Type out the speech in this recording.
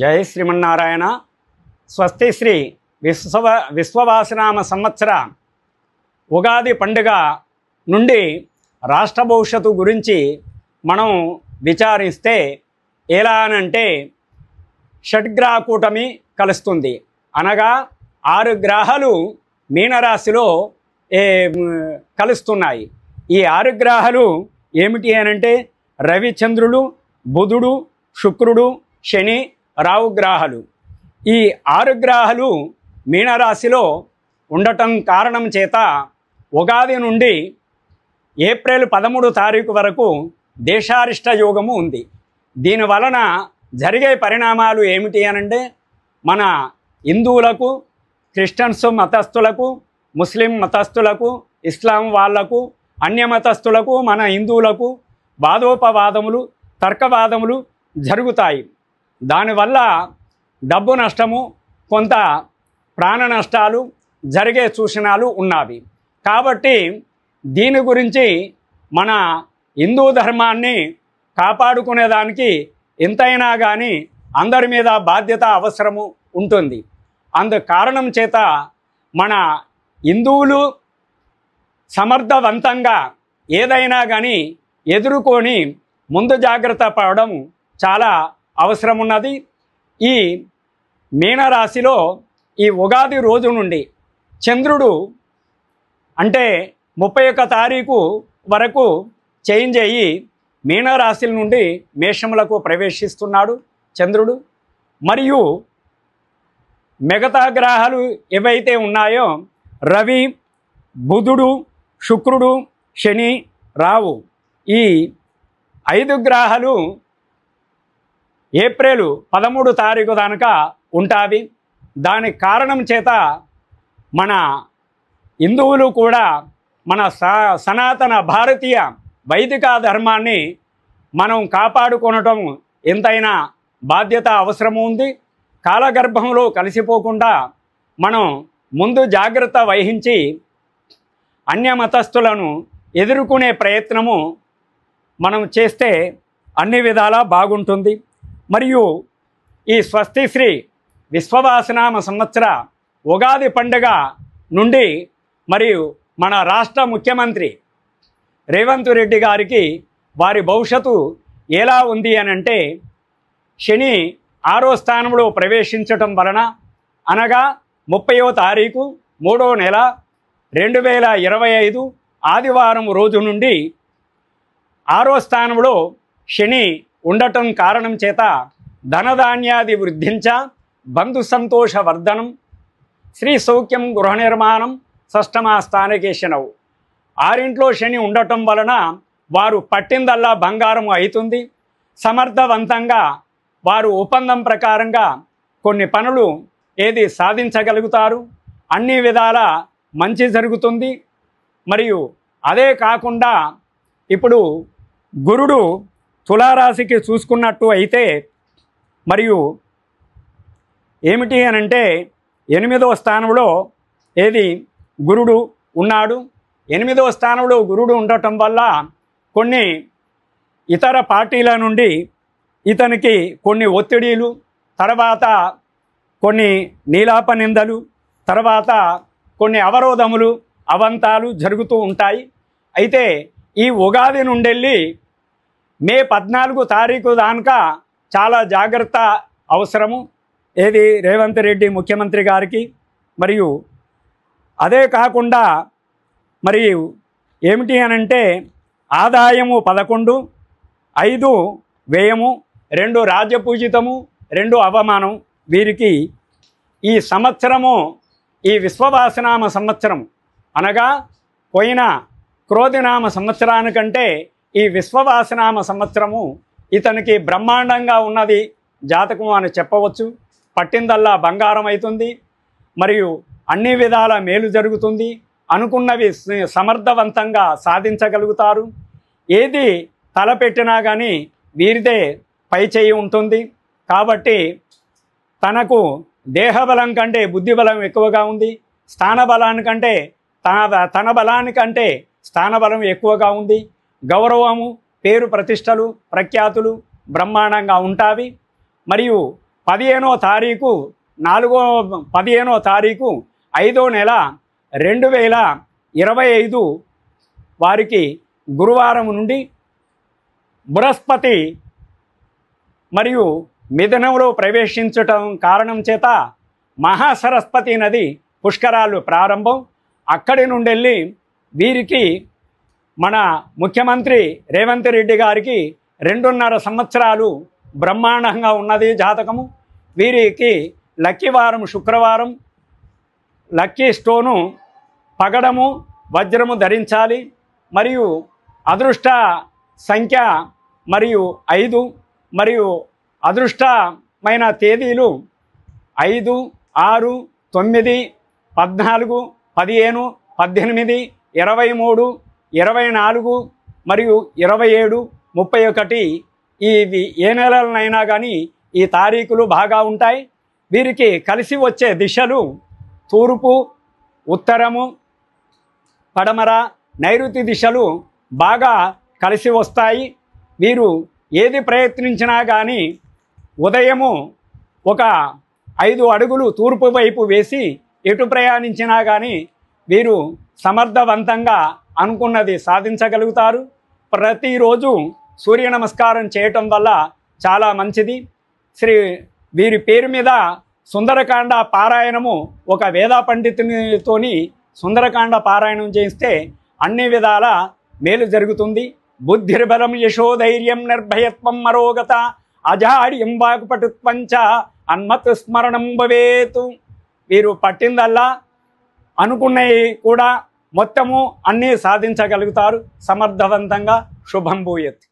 జై శ్రీమన్నారాయణ. స్వస్తి శ్రీ విశ్వవాసనామ సంవత్సర ఉగాది పండుగ నుండి రాష్ట్ర భవిష్యత్తు గురించి మనం విచారిస్తే ఎలా అనంటే షడ్గ్రహ కూటమి కలుస్తుంది. అనగా 6 గ్రహాలు మీనరాశిలో కలుస్తున్నాయి. ఈ 6 గ్రహాలు ఏమిటి అనంటే రవి, చంద్రుడు, బుధుడు, శుక్రుడు, శని, రాహు గ్రహాలు. ఈ 6 గ్రహాలు మీనరాశిలో ఉండటం కారణం చేత ఉగాది నుండి ఏప్రిల్ 13 తారీఖు వరకు దేశారిష్ట యోగము ఉంది. దీనివలన జరిగే పరిణామాలు ఏమిటి అనంటే మన హిందువులకు, క్రిస్టియన్స్ మతస్థులకు, ముస్లిం మతస్థులకు, ఇస్లాం వాళ్లకు, అన్య మతస్థులకు, మన హిందువులకు వాదోపవాదములు, తర్కవాదములు జరుగుతాయి. దానివల్ల డబ్బు నష్టము, కొంత ప్రాణ నష్టాలు జరిగే సూచనలు ఉన్నవి. కాబట్టి దీని గురించి మన హిందూ ధర్మాన్ని కాపాడుకునేదానికి ఎంతైనా కానీ అందరి మీద బాధ్యత అవసరము ఉంటుంది. అందు కారణం చేత మన హిందువులు సమర్థవంతంగా ఏదైనా కానీ ఎదుర్కొని ముందు జాగ్రత్త పడడం చాలా అవసరం ఉన్నది. ఈ మీనరాశిలో ఈ ఉగాది రోజు నుండి చంద్రుడు అంటే 31 తారీఖు వరకు చేంజ్ అయ్యి మీనరాశి నుండి మేషములకు ప్రవేశిస్తున్నాడు చంద్రుడు. మరియు మిగతా గ్రహాలు ఏవైతే ఉన్నాయో రవి, బుధుడు, శుక్రుడు, శని, రాహు, ఈ 5 గ్రహాలు ఏప్రిల్ 13 తారీఖు దాకా ఉంటావి. దానికి కారణం చేత మన హిందువులు కూడా మన సనాతన భారతీయ వైదిక ధర్మాన్ని మనం కాపాడుకోవటం ఎంతైనా బాధ్యత అవసరం ఉంది. కాలగర్భంలో కలిసిపోకుండా మనం ముందు జాగ్రత్త వహించి అన్య మతస్థులను ఎదుర్కొనే ప్రయత్నము మనం చేస్తే అన్ని విధాలా బాగుంటుంది. మరియు ఈ స్వస్తి శ్రీ విశ్వవాసనామ సంవత్సర ఉగాది పండుగ నుండి మరియు మన రాష్ట్ర ముఖ్యమంత్రి రేవంత్ రెడ్డి గారికి వారి భవిష్యత్తు ఎలా ఉంది అనంటే శని 6వ స్థానంలో ప్రవేశించటం వలన అనగా 30వ తారీఖు 3వ నెల 2025 ఆదివారం రోజు నుండి 6వ స్థానంలో శని ఉండటం కారణం చేత ధనధాన్యాది వృద్ధించ బంధు సంతోష వర్ధనం శ్రీ సౌఖ్యం గృహ నిర్మాణం షష్టమా స్థానకేశనవు. 6ఇంట్లో శని ఉండటం వలన వారు పట్టిందల్లా బంగారం అవుతుంది. సమర్థవంతంగా వారు ఒప్పందం ప్రకారంగా కొన్ని పనులు సాధించగలుగుతారు. అన్ని విధాల మంచి జరుగుతుంది. మరియు అదే కాకుండా ఇప్పుడు గురుడు తులారాశికి చూసుకున్నట్టు అయితే మరియు ఏమిటి అనంటే 8వ స్థానంలో గురుడు ఉన్నాడు. 8వ స్థానంలో గురుడు ఉండటం వల్ల కొన్ని ఇతర పార్టీల నుండి ఇతనికి కొన్ని ఒత్తిడిలు, తర్వాత కొన్ని నీలాప నిందలు, తర్వాత కొన్ని అవరోధములు, అవంతాలు జరుగుతూ ఉంటాయి. అయితే ఈ ఉగాది నుండి మే 14 తారీఖు దాకా చాలా జాగ్రత్త అవసరము. రేవంత్ రెడ్డి ముఖ్యమంత్రి గారికి. మరియు అదే కాకుండా మరియు ఏమిటి అనంటే ఆదాయము 11, 5 వ్యయము, 2 రాజ్యపూజితము, 2 అవమానం. వీరికి ఈ సంవత్సరము ఈ విశ్వవాసనామ సంవత్సరం అనగా పోయిన క్రోధినామ సంవత్సరానికంటే ఈ విశ్వవాసనామ సంవత్సరము ఇతనికి బ్రహ్మాండంగా ఉన్నది జాతకం అని చెప్పవచ్చు. పట్టిందల్లా బంగారం అవుతుంది. మరియు అన్ని విధాల మేలు జరుగుతుంది. అనుకున్నవి సమర్థవంతంగా సాధించగలుగుతారు. ఏది తలపెట్టినా కానీ వీరిదే పై చేయి ఉంటుంది. కాబట్టి తనకు దేహబలం కంటే బుద్ధిబలం ఎక్కువగా ఉంది. స్థానబలానికంటే తన బలానికంటే స్థానబలం ఎక్కువగా ఉంది. గౌరవము, పేరు ప్రతిష్టలు, ప్రఖ్యాతులు బ్రహ్మాండంగా ఉంటావి. మరియు 15వ తారీఖు 5వ నెల 2025 వారికి గురువారం నుండి బృహస్పతి మరియు మిథునంలో ప్రవేశించటం కారణం చేత మహాసరస్వతి నది పుష్కరాలు ప్రారంభం. అక్కడి నుండి వెళ్ళి వీరికి మన ముఖ్యమంత్రి రేవంత్ రెడ్డి గారికి 2.5 సంవత్సరాలు బ్రహ్మాండంగా ఉన్నది జాతకము. వీరికి లక్కీ వారం శుక్రవారం, లక్కీ స్టోను పగడము వజ్రము ధరించాలి. మరియు అదృష్ట సంఖ్య మరియు 5 మరియు అదృష్టమైన తేదీలు 5, 6, 9, 14, 15, 18, 23, 24 మరియు 27, 31 ఇవి ఏ నెలలనైనా కానీ ఈ తారీఖులు బాగా ఉంటాయి. వీరికి కలిసి వచ్చే దిశలు తూర్పు, ఉత్తరము, పడమర, నైరుతి దిశలు బాగా కలిసి వస్తాయి. వీరు ఏది ప్రయత్నించినా కానీ ఉదయము ఒక 5 అడుగులు తూర్పు వైపు వేసి ఎటు ప్రయాణించినా కానీ వీరు సమర్థవంతంగా అనుకున్నది సాధించగలుగుతారు. ప్రతిరోజు సూర్య నమస్కారం చేయటం వల్ల చాలా మంచిది. వీరి పేరు మీద సుందరకాండ పారాయణము ఒక వేద పండితునితోని సుందరకాండ పారాయణం చేస్తే అన్ని విధాల మేలు జరుగుతుంది. బుద్ధిర్బలం యశోధైర్యం నిర్భయత్వం మరోగత అజాడ్యం వాక్పటుత్వంచ అన్మత్ స్మరణం భవేతు. వీరు పట్టిందల్లా అనుకున్నవి కూడా మొత్తము అన్నీ సాధించగలుగుతారు సమర్థవంతంగా. శుభం భూయత్.